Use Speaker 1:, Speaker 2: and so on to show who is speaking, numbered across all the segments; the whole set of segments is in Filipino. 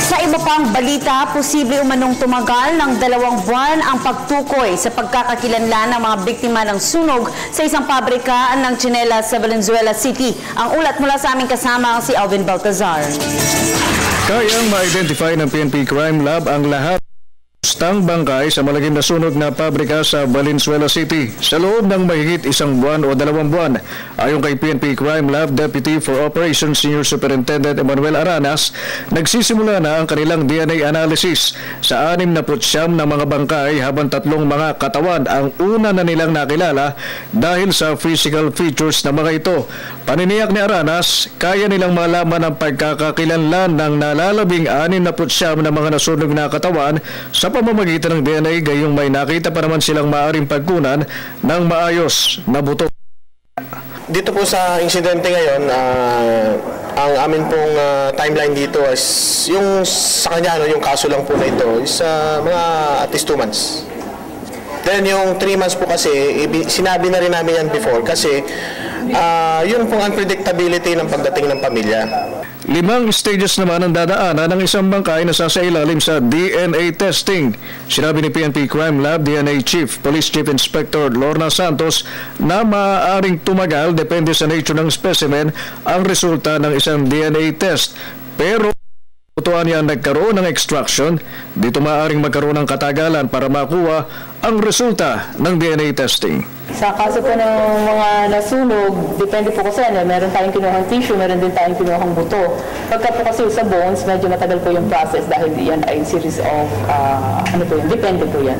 Speaker 1: Sa iba pang balita, posible umanong tumagal ng 2 buwan ang pagtukoy sa pagkakakilanlan ng mga biktima ng sunog sa isang pabrika ng tsinelas sa Valenzuela City. Ang ulat mula sa aming kasama si Alvin Baltazar.
Speaker 2: Kayang ma-identify ng PNP Crime Lab ang lahat ng bangkay sa malagim na sunog na pabrika sa Valenzuela City sa loob ng mahigit 1 buwan o 2 buwan. Ayon kay PNP Crime Lab Deputy for Operations Senior Superintendent Emmanuel Aranas, nagsisimula na ang kanilang DNA analysis sa 69 na mga bangkay habang 3 mga katawan ang una na nilang nakilala dahil sa physical features ng mga ito. Paniniyak ni Aranas, kaya nilang malaman ang pagkakakilanlan ng nalalabing 69 na mga nasunog na katawan sa pamamagitan ng DNA, gayong may nakita pa naman silang maaaring pagkunan ng maayos na buto.
Speaker 3: Dito po sa insidente ngayon, ang amin pong timeline dito is yung sa kanya, yung kaso lang po na ito is mga at least 2 months. Then yung 3 months po kasi, sinabi na rin namin yan before kasi yun pong unpredictability ng pagdating ng pamilya.
Speaker 2: 5 stages naman ang dadaanan ng isang bangkay na sasailalim sa DNA testing. Sinabi ni PNP Crime Lab DNA Chief, Police Chief Inspector Lorna Santos na maaaring tumagal depende sa nature ng specimen ang resulta ng isang DNA test. Pero tutuan niya nagkaroon ng extraction, dito maaaring magkaroon ng katagalan para makuha ang resulta ng DNA testing.
Speaker 4: Sa kaso po ng mga nasunog, depende po kasi meron tayong kinuhang tissue, meron din tayong kinuhang buto. Pagka po kasi sa bones, medyo matagal po yung process dahil yan ay series of, depende po yan.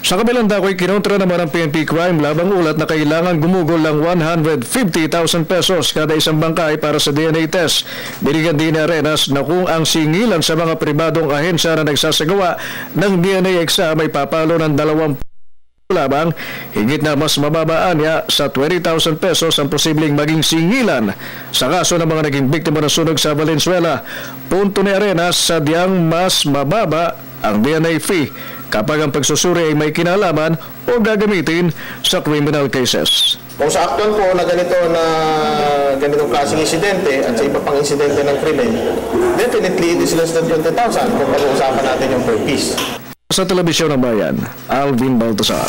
Speaker 2: Sa kabilang dakoy, kinontra naman ang PNP Crime Lab ang ulat na kailangan gumugol ng 150,000 pesos kada isang bangkay para sa DNA test. Binigyan din ni Arenas na kung ang singilan sa mga pribadong ahensya na nagsasagawa ng DNA exam ay papalo ng 20 labang, higit na mas mababaan niya sa 20,000 pesos ang posibleng maging singilan sa kaso ng mga naging biktima ng sunog sa Valenzuela. Punto ni Arenas, sadyang mas mababa ang DNA fee kapag ang pagsusuri ay may kinalaman o gagamitin sa criminal cases.
Speaker 3: Kung sa aktual po na ganitong klaseng insidente at sa iba pang insidente ng krimen, definitely it is less than 20,000 kung pag-uusapan natin yung per piece.
Speaker 2: Sa Telebisyon ng Bayan, Alvin Baltazar.